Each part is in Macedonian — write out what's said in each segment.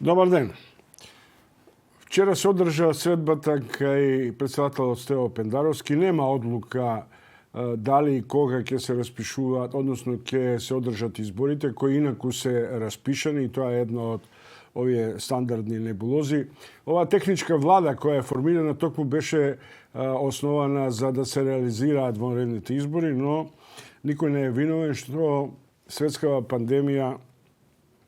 Добар ден. Вчера се одржа средбата кај председателот Стево Пендаровски. Нема одлука дали и кога ќе се распишуваат, односно ќе се одржат изборите, кои инаку се распишани, и тоа е едно од овие стандардни небулози. Ова техничка влада која е формирана токму беше основана за да се реализираат вонредните избори, но никој не е виновен што светскава пандемија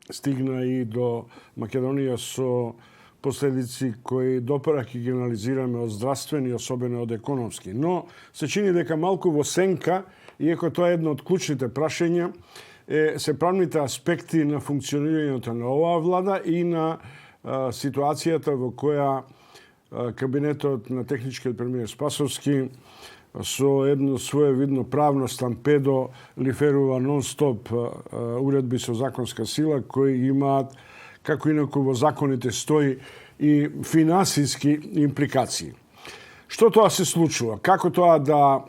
стигна и до Македонија со последици кои допара ќе ги анализираме од здравствени, особено од економски. Но се чини дека малку во сенка, иако тоа е едно од клучните прашања, се правните аспекти на функционирањето на оваа влада и на ситуацијата во која кабинетот на техничкиот премиер Спасовски со едно своевидно правно стампедо лиферува нон-стоп уредби со законска сила кои имаат, како инаку во законите стои, и финансиски импликации. Што тоа се случува? Како тоа да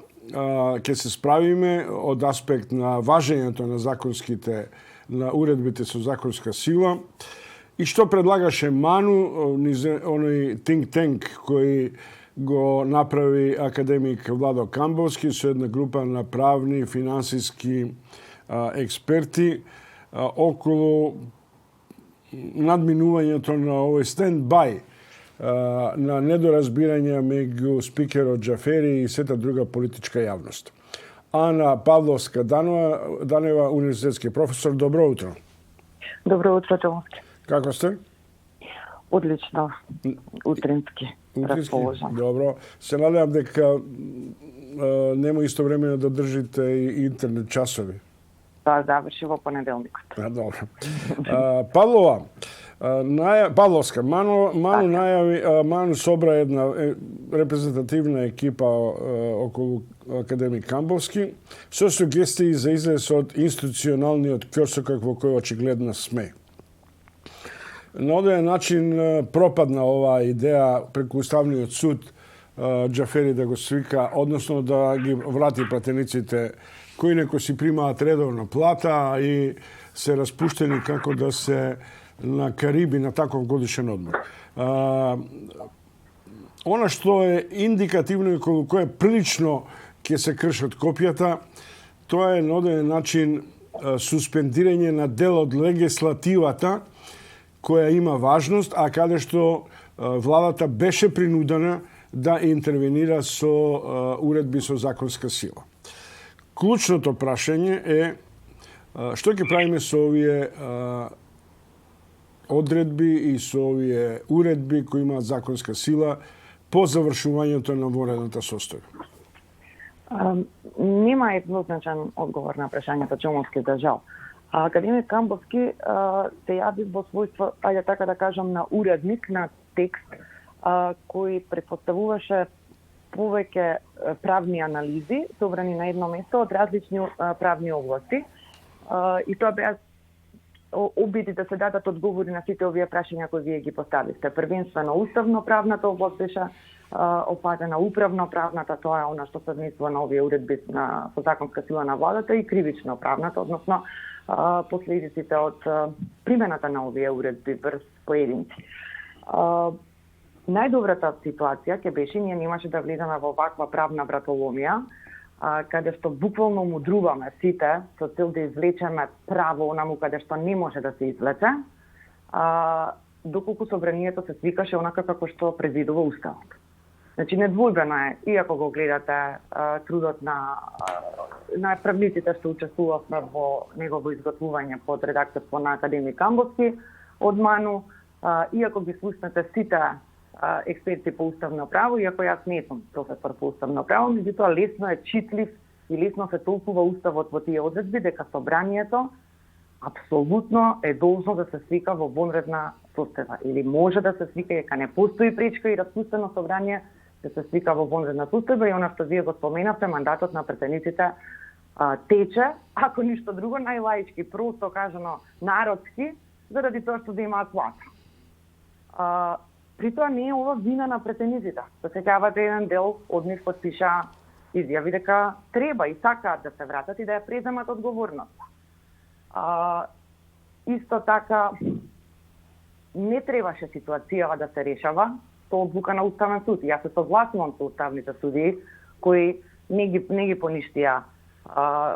ќе се справиме од аспект на важењето на законските, на уредбите со законска сила, и што предлагаше Ману, оној think tank кој го направи академик Владо Камбовски со една група на правни, финансиски експерти околу надминувањето на овој stand-by на недоразбирање меѓу спикерот Џафери и сета друга политичка јавност. Ана Павловска Данева, универзитетски професор, добро утро. Добро утро, Томовски. Како сте? Одлично. Утрински расположен. Добро. Се надевам дека нема истовремено да држите и интернет часови. Тоа заврши во понеделникот. Добро. Павловска, Ману најави, Ману собра една репрезентативна екипа околу академик Камбовски со сугестии за излез од институционалниот ќорсокак во кој очигледно сме. На оден начин пропадна оваа идеја преку Уставниот суд Џафери да го свика, односно да ги врати пратениците кои неко си примаат редовна плата и се распуштени како да се на Кариби на таков годишен одмор. Она што е индикативно и колку е прилично ќе се кршат копијата, тоа е на оден начин суспендирање на дел од легислативата која има важност, а каде што владата беше принудена да интервенира со уредби со законска сила. Клучното прашање е што ќе правиме со овие одредби и со овие уредби кои имаат законска сила по завршувањето на вонредната состојба? Нема еднозначен одговор на прашањето, Чомовски, за жал. Академик Камбовски се јави во својство, ајде така да кажам, на уредник на текст кој предпоставуваше повеќе правни анализи собрани на едно место од различни правни области. И тоа беа обиди да се дадат одговори на сите овие прашања кои вие ги поставивте. Првенствено уставно-правната област беше опазена, управно-правната, тоа е она што се внесува на овие уредби со законска сила на владата, и кривично-правната, односно последиците од примената на овие уредби врз поединци. Најдобрата ситуација ќе беше ние немаше да влеземе во ваква правна вратоломија, каде што буквално мудруваме сите со цел да извлечеме право онаму каде што не може да се извлече, доколку собранието се свикаше онака како што предвидува Уставот. Значи, недвојбено е, иако го гледате трудот на правниците што учествувавме во негово изготвување под редакторство на академик Камбовски од Ману, иако ги слушнете сите експерти по уставно право, иако јас не сум професор по уставно право, меѓутоа лесно е читлив и лесно се толкува Уставот во тие одредби дека собранието апсолутно е должно да се свика во вонредна состојба, или може да се свика, дека не постои пречка и распустено собрание да се свика во вонредна состојба, и она што вие го споменавте, мандатот на претениците тече, ако ништо друго, најлаички, просто кажано народски, заради тоа што да имаат плата. При тоа не е ова вина на претениците. Да се сеќавате, еден дел од нив подпиша изјави дека треба и сакаат да се вратат и да ја преземат одговорноста. Исто така, не требаше ситуацијава да се решава со одлука на Уставен суд. Јас се согласувам со уставните судии кои не ги поништија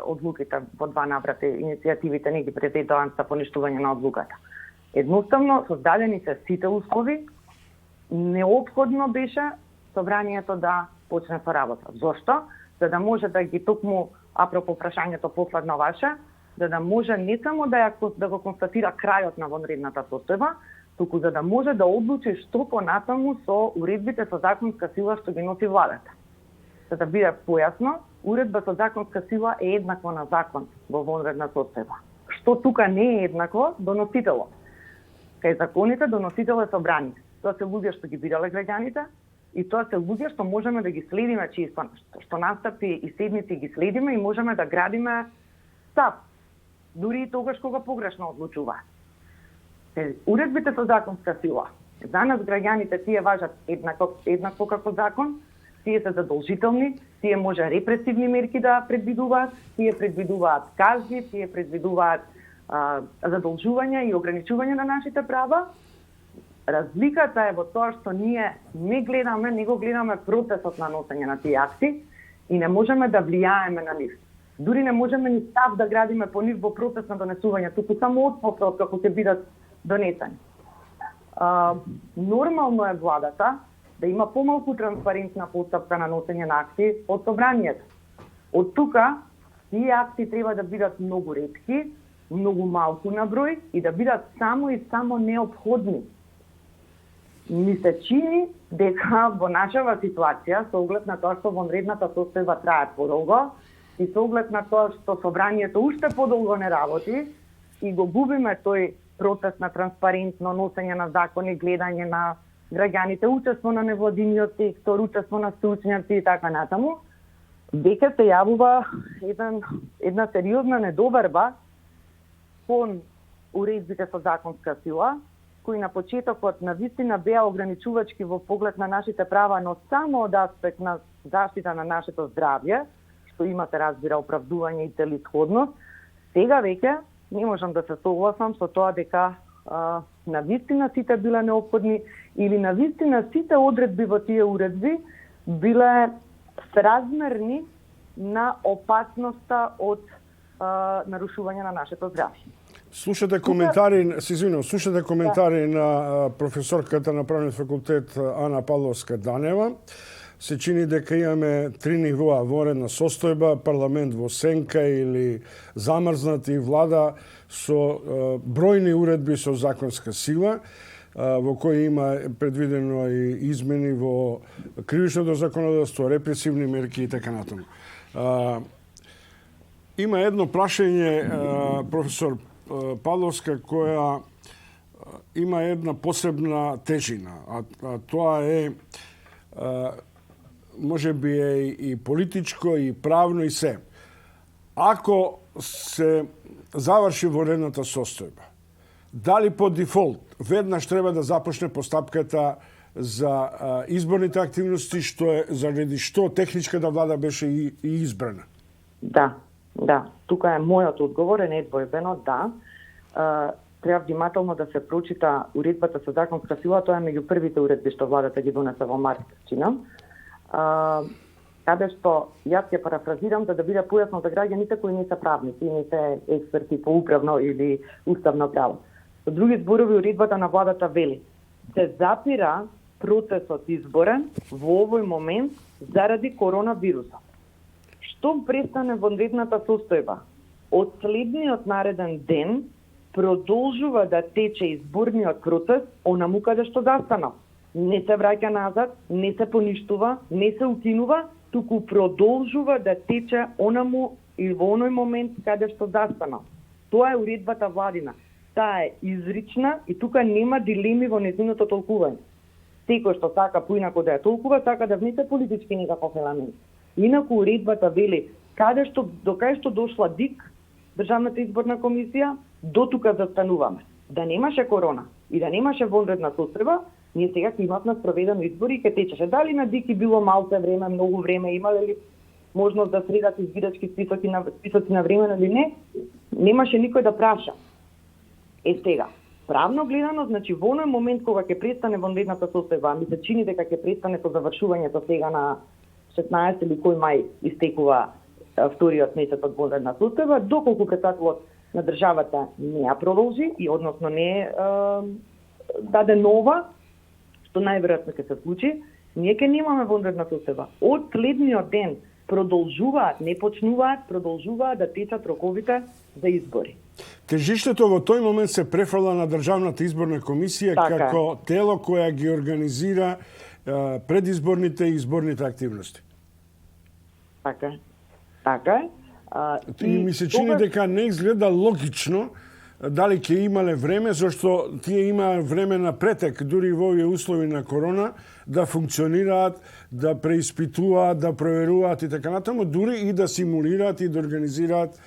одлуките во два наврати, иницијативите не ги предадоа за поништување на одлуката. Едноставно создадени се сите услови, неопходно беше собранието да почне со работа. Зошто? За да може да ги токму апропо прашањето последно ваше, за да може не само да го констатира крајот на вонредната состојба, туку за да може да одлучи што понатаму со уредбите со законска сила што ги носи владата. За да биде појасно, уредба со законска сила е еднаква на закон во вонредна состојба. Што тука не е еднакво, доносителот. Кај законите доносител е собраник. Тоа се луѓе што ги бирале граѓаните и тоа се луѓе што можеме да ги следиме чисто, што настапи и седници ги следиме и можеме да градиме став, дури и тогаш кога погрешно одлучуваат. Уредбите со законска сила, за нас граѓаните тие важат еднакво како закон, тие се задолжителни, тие може репресивни мерки да предвидуваат, тие предвидуваат казни, тие предвидуваат задолжувања и ограничување на нашите права. Разликата е во тоа што ние не го гледаме процесот на носење на тие акти и не можеме да влијаеме на нив. Дури не можеме ни став да градиме по нив во процес на донесување, туку само отпосле од како ќе бидат донесени. Нормално е владата да има помалку транспарентна постапка на носење на акти од собранието. Од тука, тие акти треба да бидат многу ретки, многу малку на број и да бидат само и само неопходни. Ми се чини дека во нашава ситуација, со оглед на тоа што вонредната состојба трае подолго и со оглед на тоа што собранието уште подолго не работи и го губиме тој процес на транспарентно носење на закони, гледање на граѓаните, учество на невладиниот сектор, учество на стручњаци и така натаму, дека се јавува една сериозна недоверба кон уредбите со законска сила, кои на почетокот навистина беа ограничувачки во поглед на нашите права, но само од аспект на заштита на нашето здравје, што има се разбира оправдување и целисходност. Сега веќе не можам да се согласам со тоа дека навистина сите биле неопходни или навистина сите одредби во тие уредби биле сразмерни на опасноста од нарушување на нашето здравје. Слушате коментари, слушате коментари на професорката на Правниот факултет Ана Павловска-Данева. Се чини дека имаме три нивоа: вонредна состојба, парламент во сенка или замрзнат и влада со бројни уредби со законска сила, во кои има предвидено и измени во кривичното законодавство, репресивни мерки и така натаму. Има едно прашање, професор Павловска, која има една посебна тежина, а тоа е може би е и политичко, и правно, и се. Ако се заврши вонредната состојба, дали по дефолт веднаш треба да започне постапката за изборните активности, заради што техничката влада беше и избрана? Да. Тука е мојот одговор, е недвојбено, да. Треба внимателно да се прочита уредбата со законска сила, тоа е меѓу првите уредби што владата ги донесе во март, чинам. Каде што јас ќе парафразирам за да биде појасно за граѓаните кои не се правници, не се експерти по управно или уставно право. Со други зборови, уредбата на владата вели: се запира процесот изборен во овој момент заради коронавирусот. Штом престане вонредната состојба, од следниот нареден ден продолжува да тече изборниот процес онаму каде што застанал. Не се враќа назад, не се поништува, не се укинува, туку продолжува да тече онаму и во оној момент каде што застанал. Тоа е уредбата владина. Таа е изрична и тука нема дилеми во нејзиното толкување. Секој што сака поинаку да ја толкува, сака да внесе политички некаков елемент. Инаку уредбата вели до кај што дошла ДИК, Државната изборна комисија, до тука застануваме. Да немаше корона и да немаше вонредна состојба, ние сега ќе имавме спроведено избори и ќе течеше. Дали на ДИК било малце време, многу време, имале ли можност да средат избирачки списоци на време или не, немаше никој да праша. Сега, Правно гледано, значи во оној момент кога ќе престане вонредната состојба, ми се чини дека ќе престане со завршувањето сега на 16 или кој мај истекува вториот месец од вонредна состојба, доколку председателот на државата не ја продолжи и односно не даде нова, што најверојатно ќе се случи, ние ќе немаме вонредна состојба. Од следниот ден продолжуваат, не почнуваат, продолжуваат да течат роковите за избори. Тежиштето во тој момент се префрла на Државната изборна комисија како тело која ги организира предизборните и изборните активности. Така е. И ми се чини дека не изгледа логично дали ќе имале време, зашто тие имаа време на претек, дури во овие услови на корона, да функционираат, да преиспитуваат, да проверуваат и така натаму, дури и да симулираат и да организираат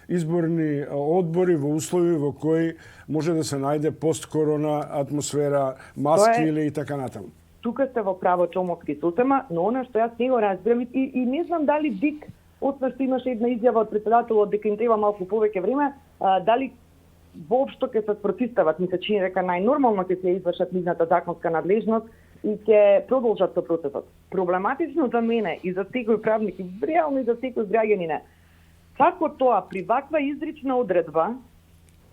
изборни одбори во услови во кои може да се најде посткорона атмосфера, маски или и така натаму. Тука сте во право Чомовски сосема, но она што јас не го разбирам и не знам дали Дик, освен што имаше една изјава од председателот дека им треба малку повеќе време, дали воопшто ќе се спротивстават. Ми се чини дека најнормално ќе се извршат нивната законска надлежност и ќе продолжат со процесот. Проблематично за мене и за секој правник, и реално и за секој граѓанин, како тоа при ваква изрична одредба,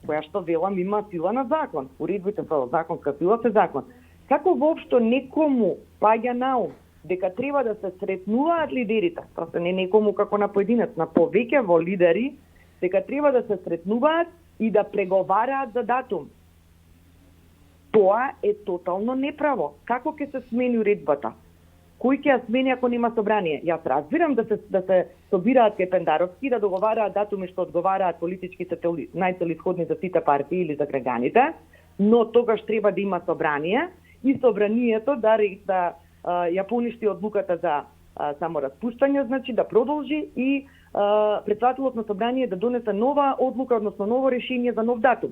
која што велам има сила на закон, уредбите со законска сила се закон, како воопшто некому паѓа на ум дека треба да се сретнуваат лидерите, тоа се не некому како на поединец, на повеќево лидери, дека треба да се сретнуваат и да преговараат за датум. Тоа е тотално неправо. Како ќе се смени уредбата? Кој ќе ја смени ако нема собрание? Јас разбирам да се собираат кај Пендаровски, да договараат датуми што одговараат политичките најцелисходни за сите партии или за граѓаните, но тогаш треба да има собрание и собранието да ја поништи одлуката за самораспуштање, значи да продолжи и председателот на собрание да донесе нова одлука, односно ново решение за нов датум.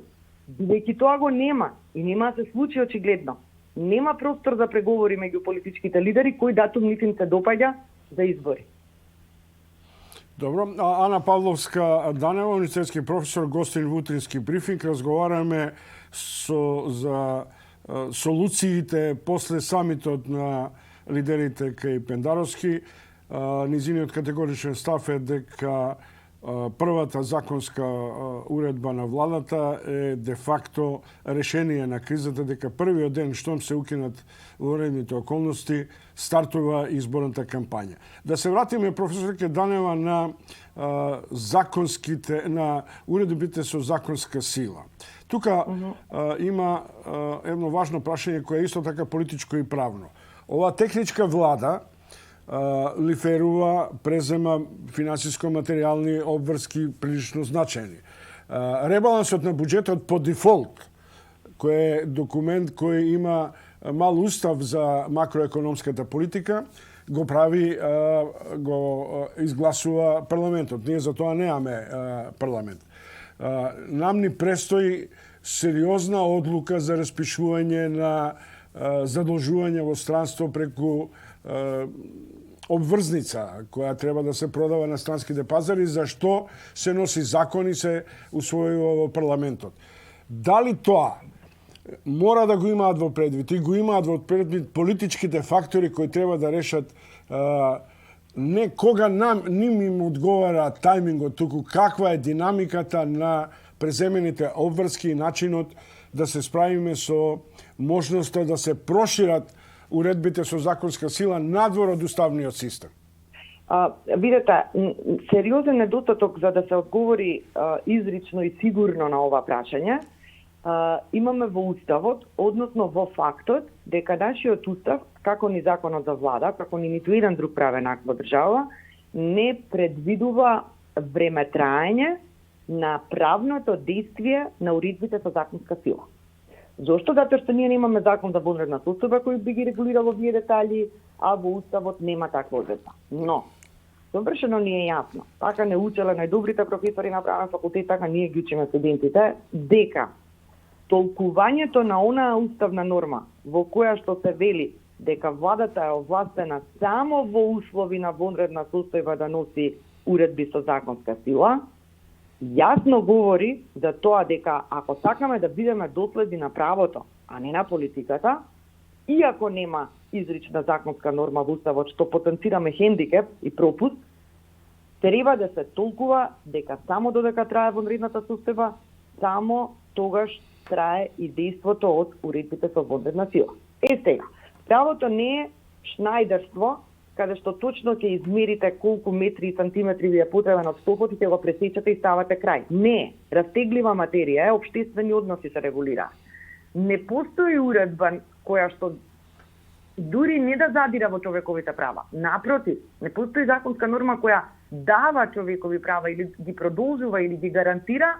Бидејќи тоа го нема и нема да се случи очигледно. Нема простор за преговори меѓу политичките лидери кој датум нив им се допаѓа за избори. Добро, Ана Павловска Данева, универзитетски професор, гостин во утрински брифинг, разговараме за солуциите после самитот на лидерите кај Пендаровски. Низиниот категоричен став е дека првата законска уредба на владата е де факто решение на кризата, дека првиот ден штом се укинат воредните околности стартува изборната кампања. Да се вратиме, професорке Данева, на на уредбите со законска сила. Тука има едно важно прашање кое е исто така политичко и правно. Ова техничка влада лиферува, презема финансиско-материјални обврски прилично значајни. Ребалансот на буџетот по дефолт, кој е документ кој има мал устав за макроекономската политика, го прави, го изгласува парламентот. Ние за тоа немаме парламент. Нам ни престои сериозна одлука за распишување на задолжување во странство преку обврзница која треба да се продава на странските пазари, за што се носи закон и се усвојува во парламентот. Дали тоа мора да го имаат во предвид и го имаат во предвид политичките фактори кои треба да решат не кога ним им одговара тајмингот, туку каква е динамиката на преземените обврски и начинот да се справиме со можноста да се прошират уредбите со законска сила надвор од уставниот систем? Видете, сериозен недостаток за да се одговори изрично и сигурно на ова прашање имаме во Уставот, односно во фактот дека нашиот Устав, како ни Законот за влада, како ни ниту еден друг правен акт во држава, не предвидува време траење на правното действие на уредбите со законска сила. Зошто? Затоа што ние немаме закон за вонредна состојба кој би ги регулирал овие детали, а во Уставот нема таква одредба. Но, совршено ни е јасно, така не учеле најдобрите професори на правен факултет, така ние ги учиме студентите, дека толкувањето на онаа уставна норма во која што се вели дека владата е овластена само во услови на вонредна состојба да носи уредби со законска сила, јасно говори за тоа дека ако сакаме да бидеме доследни на правото, а не на политиката, иако нема изрична законска норма во Уставот што потенцираме хендикеп и пропуст, треба да се толкува дека само додека трае вонредната состојба, само тогаш трае и дејството од уредбите со вонредна сила. Сега, правото не е шнајдерство, каде што точно ќе измерите колку метри и сантиметри ви е потребен од столбот и ќе го пресечете и ставате крај. Не, растеглива материја е, општествени односи се регулира. Не постои уредба која што дури не да задира во човековите права. Напротив, не постои законска норма која дава човекови права или ги продолжува или ги гарантира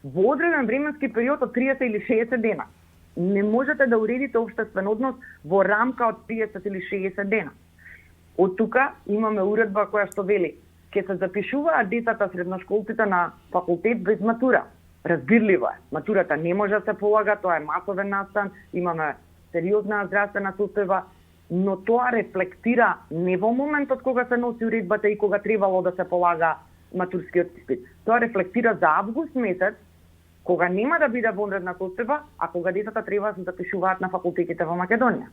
во одреден временски период од 30 или 60 дена. Не можете да уредите општествен однос во рамка од 30 или 60 дена. Од тука имаме уредба која што вели ќе се запишуваат децата средношколците на факултет без матура. Разбирливо е. Матурата не може да се полага, тоа е масовен настан, имаме сериозна здравствена состојба, но тоа рефлектира не во моментот кога се носи уредбата и кога требало да се полага матурскиот испит. Тоа рефлектира за август месец, кога нема да биде вонредна состојба, а кога децата треба да се запишуваат на факултетите во Македонија.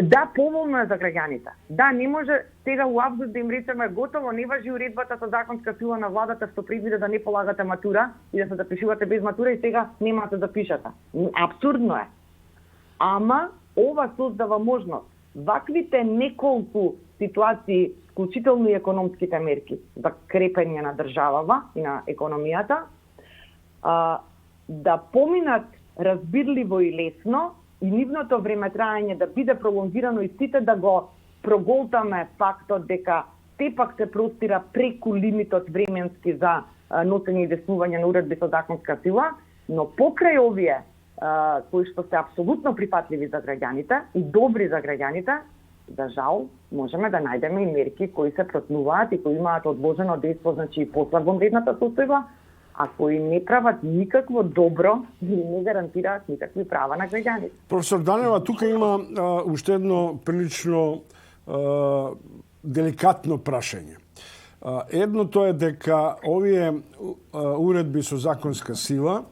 Да, поволно е за граѓаните. Да, не може сега у август да им речеме готово, не важи уредбата со законска сила на владата што предвиде да не полагате матура и да се запишувате без матура и сега нема да се запишете. Апсурдно е. Ама ова создава можност ваквите неколку ситуации, вклучително и економските мерки за крепење на државава и на економијата, да поминат разбирливо и лесно и нивното време траење да биде пролонгирано и сите да го проголтаме фактот дека тепак се простира преку лимитот временски за носење и деснување на уредби со законска сила, но покрај овие кои што се апсолутно прифатливи за граѓаните и добри за граѓаните, за жал, можеме да најдеме и мерки кои се протнуваат и кои имаат одложено дејство, значи и после вонредната состојба, а кои не прават никакво добро и не гарантираат никакви права на граѓаните. Професор Данева, тука има уште едно прилично деликатно прашање. Едното е дека овие уредби со законска сила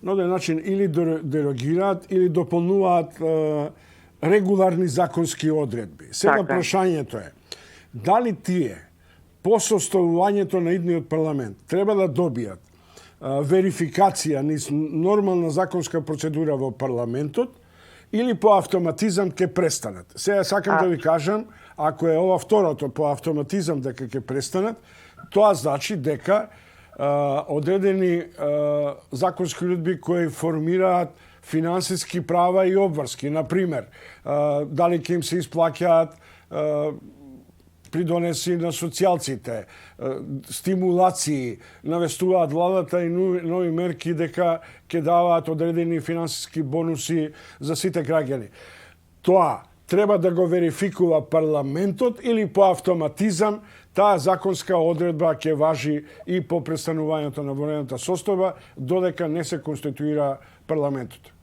на оден начин или дерогираат или дополнуваат регуларни законски одредби. Сега прашањето е дали тие по составувањето на идниот парламент треба да добијат верификација низ нормална законска процедура во парламентот или по автоматизам ќе престанат. Сега сакам да ви кажам, ако е ова второто по автоматизам дека ќе престанат, тоа значи дека одредени законски уредби кои формираат финансиски права и обврски. Например, дали ќе им се исплаќаат придонеси на социјалците, стимулации, навестуваат владата и нови мерки дека ќе даваат одредени финансиски бонуси за сите граѓани. Тоа треба да го верификува парламентот или по автоматизам таа законска одредба ќе важи и по престанувањето на вонредната состојба додека не се конституира парламентот.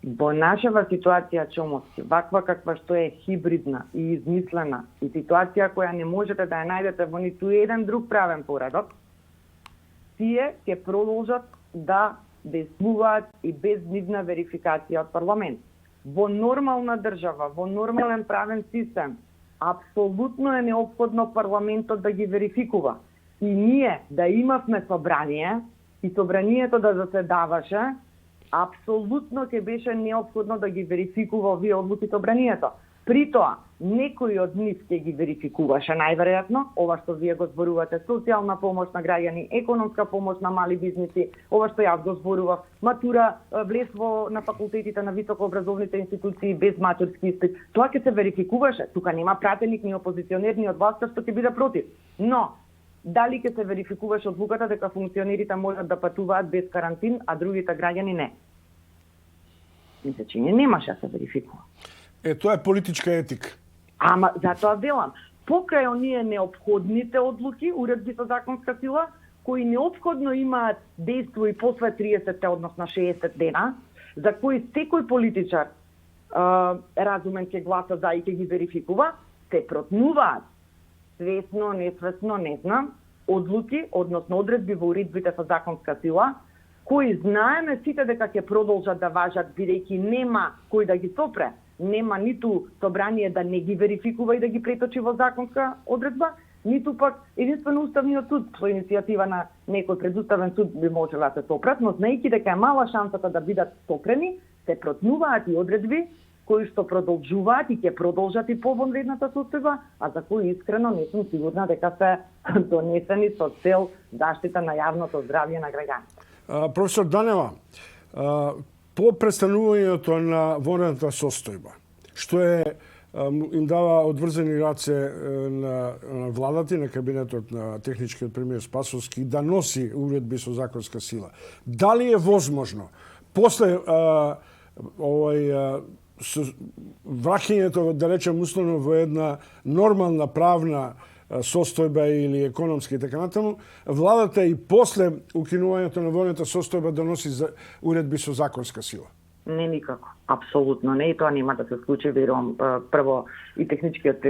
Во нашава ситуација, Чомовски, ваква каква што е хибридна и измислена и ситуација која не можете да ја најдете во ниту еден друг правен поредок, тие ќе продолжат да действуваат и без нивна верификација од парламент. Во нормална држава, во нормален правен систем, апсолутно е неопходно парламентот да ги верификува. И ние да имавме собрание и собранието да заседаваше, апсолутно ќе беше неопходно да ги верификува овие одлуки собранието. При тоа, некој од нив ќе ги верификуваше најверојатно, ова што вие го зборувате, социјална помош на граѓани, економска помош на мали бизниси, ова што јас го зборував, матура, влез на факултетите на високообразовните институции без матурски испит. Тоа ќе се верификуваше. Тука нема пратеник ни опозиционер ни од власта што ќе биде против. Но дали ќе се верификуваше одлуката дека функционерите можат да патуваат без карантин, а другите граѓани не? Мисля, че немаше да се верификува. Тоа е политичка етика. Ама, затоа велам, покрај оние неопходните одлуки, уредби со законска сила, кои неопходно имаат дејство и после 30, односно 60 дена, за кои секој политичар разумен ќе гласа за и ќе ги верификува, се протнуваат свесно, несвесно, не знам, одлуки, односно одредби во уредбите со законска сила, кои знаеме сите дека ќе продолжат да важат, бидејќи нема кој да ги сопре, нема ниту собрание да не ги верификува и да ги преточи во законска одредба, ниту пак единствено Уставниот суд со иницијатива на некој предуставен суд би можела да се сопрат, но знаејќи дека е мала шансата да бидат сопрени, се протнуваат и одредби кои што продолжуваат и ќе продолжат и по вонредната состојба, а за кои искрено не сум сигурна дека се донесени со цел заштита на јавното здравје на граѓаните. Професор Данева, по престанувањето на вонредната состојба, што им дава одврзени раце на владата и на кабинетот на техничкиот премиер Спасовски да носи уредби со законска сила. Дали е возможно после враќањето, да речем условно, во една нормална правна состојба или економски и така натаму, владата и после укинувањето на вонредната состојба да носи уредби со законска сила? Не, никако. Апсолутно не. И тоа нема да се случи, верувам. Прво, и техничкиот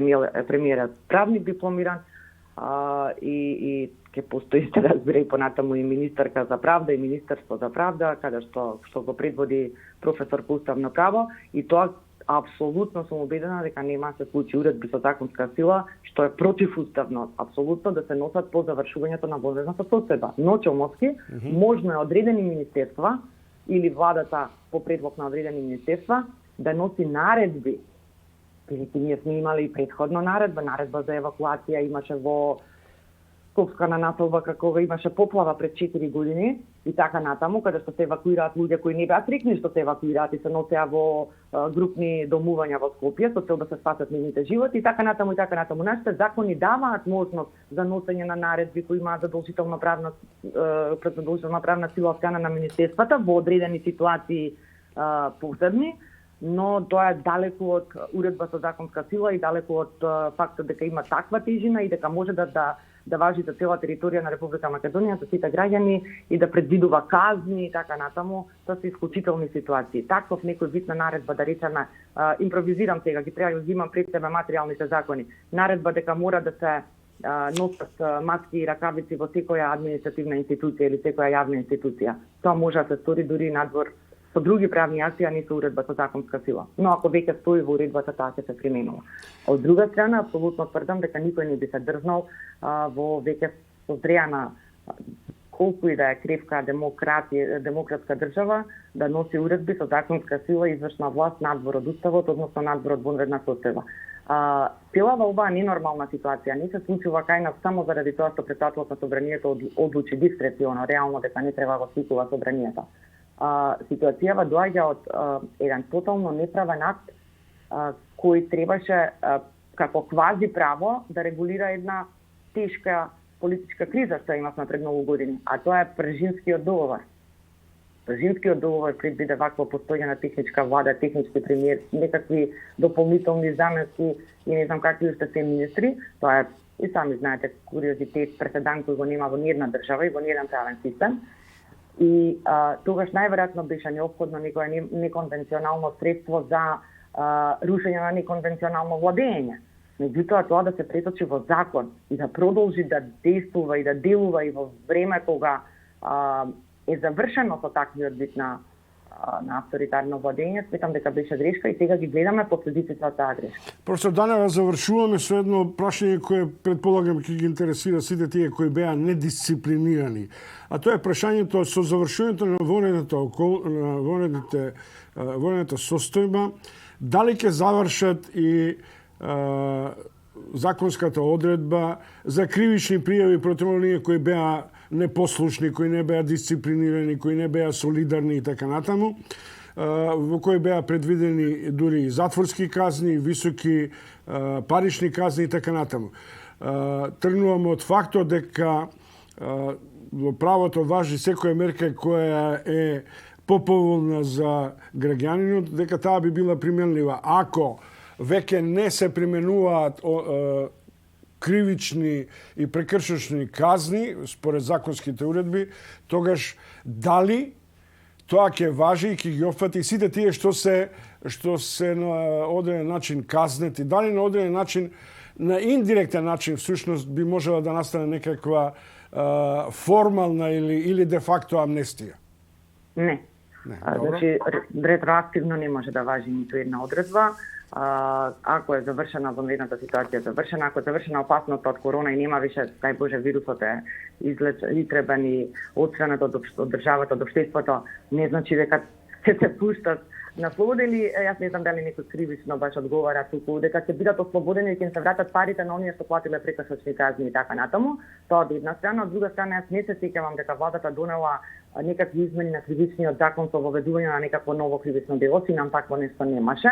премиерот правник дипломиран, и ќе постои, се разбира, и понатаму и министерка за правда и Министерство за правда, каде што го предводи професор по уставно право, и тоа апсолутно сум убедена дека нема да се случи уредби со законска сила, што е противуставно, апсолутно да се носат по завршувањето на вонредната состојба. Но чомовски, можно е одредени министерства или владата по предлог на одредени министерства да носи наредби. Бидејќи ние сме имали и претходно наредба за евакуација имаше во Скопска на населба како имаше поплава пред 4 години и така натаму, каде што се евакуираат луѓе кои не беа срекни што се евакуираат и се носеа во групни домувања во Скопје со цел да се спасат нивните животи и така натаму и така натаму. Нашите закони даваат можност за носење на наредби кои имаат задолжителна правна сила од страна на министерствата во одредени ситуации посебни, но тоа е далеку од уредба со законска сила и далеку од фактот дека има таква тежина и дека може да важи за цела територија на Република Македонија, за сите граѓани и да предвидува казни и така натаму. Тоа се исклучителни ситуации. Таков некој вид на наредба, да речеме, импровизирам сега, ги имам пред себе материјалните закони. Наредба дека мора да се носат маски и ракавици во секоја административна институција или секоја јавна институција. Тоа може да се стори дури надвор со други правни акти, а не со уредба со законска сила. Но ако веќе стои во уредбата, таа ќе се применува. Од друга страна, апсолутно тврдам дека никој не би се дрзнал во веќе созреана, колку и да е кревка демократска држава, да носи уредби со законска сила и извршна власт надвор од уставот, односно надвор од вонредна состојба. Целава оваа ненормална ситуација не се случува кај нас само заради тоа што председателот на собранието одлучи дискреционо, реално дека не треба го свикува собранието. Ситуацијава доаѓа од еден тотално неправен акт кој требаше како квази право да регулира една тешка политичка криза што имавме пред многу години, а тоа е Пржинскиот договор. Пржинскиот договор предвиде вакво постојање на техничка влада, технички премиер, некакви дополнителни заменски и не знам какви уште се министри. Тоа е, и сами знаете, куриозитет, преседан кој го нема во ниедна држава и во ниеден правен систем. И тогаш најверојатно беше неопходно некое неконвенционално средство за рушење на неконвенционално владење. Меѓутоа, тоа да се преточи во закон и да продолжи да действува и да делува и во време кога е завршено со таквиот вид на авторитарно владење, сметам дека беше грешка и сега ги гледаме последиците од таа грешка. Професор Данева, завршуваме со едно прашање кое предполагам ќе ги интересира сите тие кои беа недисциплинирани. А тоа е прашањето со завршувањето на вонредната состојба, дали ќе завршат и законската одредба за кривични пријави против оние кои беа непослушни, кои не беа дисциплинирани, кои не беа солидарни и така натаму, во кои беа предвидени дури и затворски казни, високи парични казни и така натаму. Тргнуваме од фактот дека во правото важи секоја мерка која е поповолна за граѓанинот, дека таа би била применлива. Ако веќе не се применуваат кривични и прекршочни казни според законските уредби, тогаш дали тоа ќе важи и ќе ги опфати сите тие што се на одреден начин казнети, дали на одреден начин на индиректен начин всушност би можела да настане некаква формална или де факто амнестија? Не. Значи, ретроактивно не може да важи ниту една одредба. Ако е завршена vanredната ситуација, завршена, ако е завршена опасноста од корона и нема више, дај Боже, вирусот е изтребен и отстранет од државата, од општеството, не значи дека ќе се пуштат на слобода или јас не знам дали некој кривично баш одговара туку дека ќе бидат ослободени и ќе им се вратат парите на оние што платиле прекршачни казни и така натаму. Тоа од една страна, од друга страна јас не се сеќавам дека владата донела некакви измени на кривичниот закон со воведување на некакво ново кривично дело, си нам такво нешто немаше,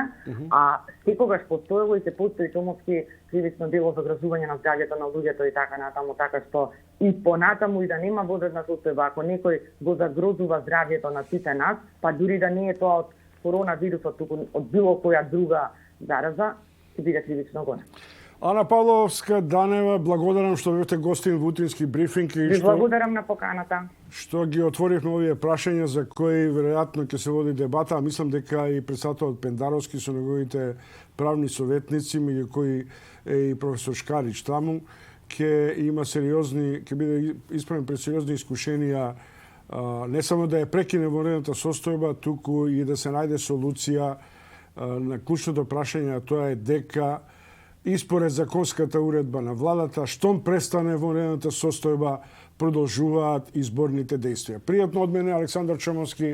а секогаш постоело и се постои томовски кривично дело за грозување на здравјето на луѓето и така натаму, така што и понатаму и да нема водена состојба, ако некој го загрозува здравјето на сите нас, па дури да не е тоа од коронавирусот, туку од било која друга зараза, ќе биде кривично гонен. Ана Павловска-Данева, благодарам што бевте гостин во утрински брифинг и што благодарам на поканата. Што ги отворивме овие прашања за кои веројатно ќе се води дебата, а мислам дека и председателот Пендаровски со неговите правни советници, меѓу кои е и професор Шкарич таму, ќе биде исправен пред сериозни искушенија не само да ја прекине вонредната состојба, туку и да се најде солуција на клучното прашање, а тоа е дека и според законската уредба на владата, штом престане вонредната состојба, продолжуваат изборните действија. Пријатно од мене, Александар Чомовски,